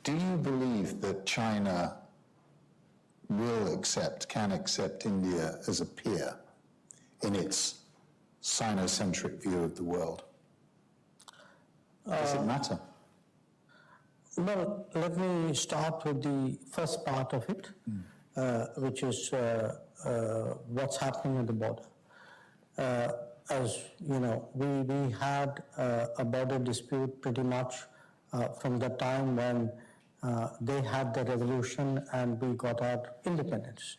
Do you believe that China can accept India as a peer in its Sino-centric view of the world? Does it matter? Well, let me start with the first part of it, which is what's happening at the border. As you know, we had a border dispute pretty much from the time when they had the revolution and we got our independence.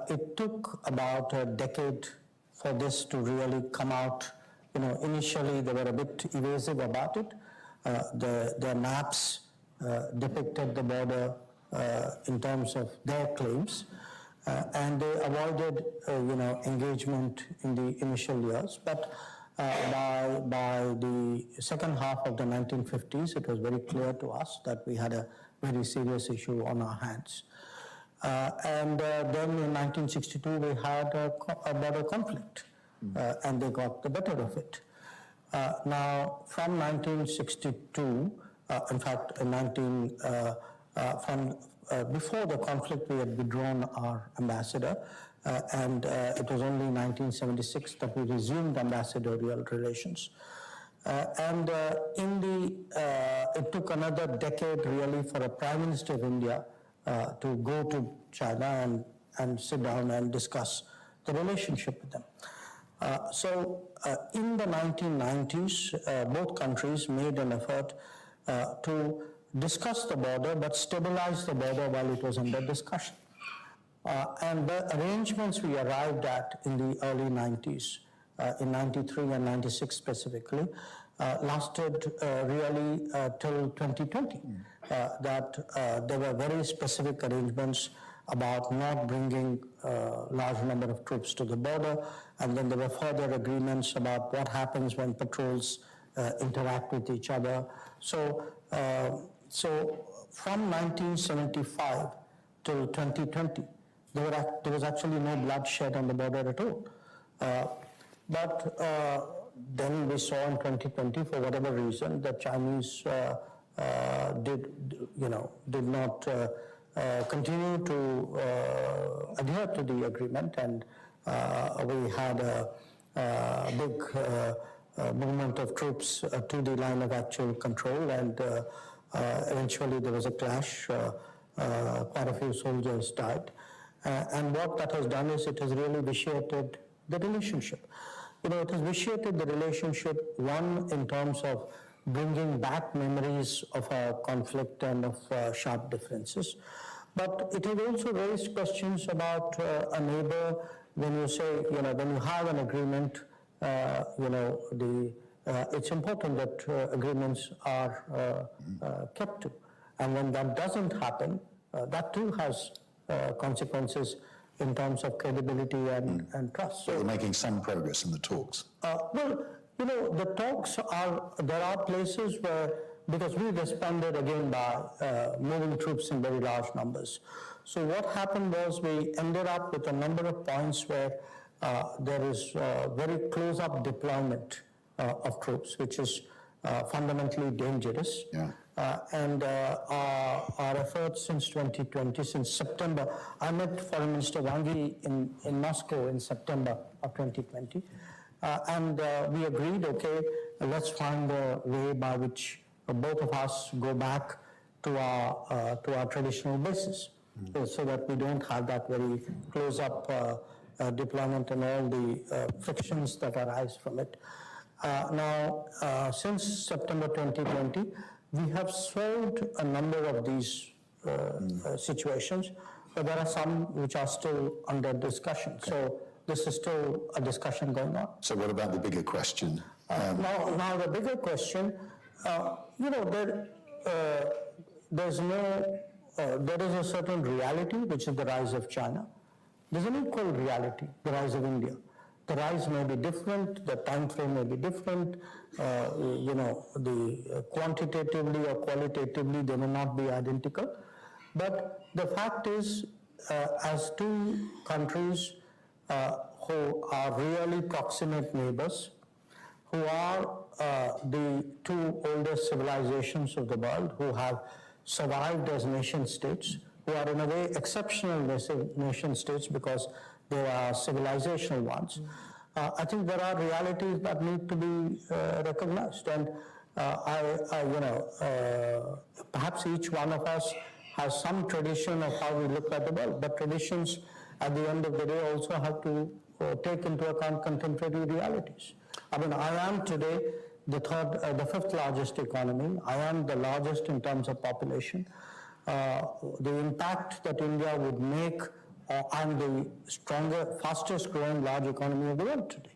It took about a decade for this to really come out. You know, initially they were a bit evasive about it. Their maps depicted the border in terms of their claims, and they avoided, engagement in the initial years. But by the second half of the 1950s, it was very clear to us that we had a very serious issue on our hands. And then in 1962, we had a border conflict, and they got the better of it. Now, from 1962, in fact, before the conflict, we had withdrawn our ambassador, and it was only 1976 that we resumed ambassadorial relations. It took another decade really for a Prime Minister of India to go to China and sit down and discuss the relationship with them. In the 1990s, both countries made an effort to discuss the border, but stabilize the border while it was under discussion. And the arrangements we arrived at in the early 90s, in 93 and 96 specifically, lasted really till 2020. There were very specific arrangements about not bringing a large number of troops to the border, and then there were further agreements about what happens when patrols interact with each other. So from 1975 till 2020, there was actually no bloodshed on the border at all. But then we saw in 2020, for whatever reason, the Chinese did not continue to adhere to the agreement, and we had a big movement of troops to the line of actual control, and eventually there was a clash. Quite a few soldiers died. And what that has done is it has really vitiated the relationship. It has vitiated the relationship, one, in terms of bringing back memories of a conflict and of sharp differences. But it has also raised questions about a neighbor. When you say, when you have an agreement, it's important that agreements are kept to. And when that doesn't happen, that too has consequences in terms of credibility and trust. So you're making some progress in the talks? The talks there are places where, because we responded again by moving troops in very large numbers. So what happened was we ended up with a number of points where there is very close-up deployment of troops, which is fundamentally dangerous. Yeah. And our efforts since 2020, since September, I met Foreign Minister Wang Yi in Moscow in September of 2020, and we agreed, okay, let's find a way by which both of us go back to our traditional bases, so that we don't have that very close-up deployment and all the frictions that arise from it. Now, since September 2020, we have solved a number of these situations, but there are some which are still under discussion. Okay. So this is still a discussion going on. So what about the bigger question? Now the bigger question, there is a certain reality, which is the rise of China. There's an equal reality, the rise of India. The rise may be different, the time frame may be different, the quantitatively or qualitatively they may not be identical. But the fact is, as two countries who are really proximate neighbors, who are the two oldest civilizations of the world, who have survived as nation states, who are in a way exceptional nation states because they are civilizational ones. I think there are realities that need to be recognized, and perhaps each one of us has some tradition of how we look at the world, but traditions at the end of the day also have to take into account contemporary realities. I mean, I am today the fifth largest economy. I am the largest in terms of population. The impact that India would make, and the fastest growing large economy of the world today.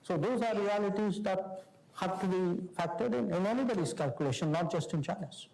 So those are realities that have to be factored in anybody's calculation, not just in China's.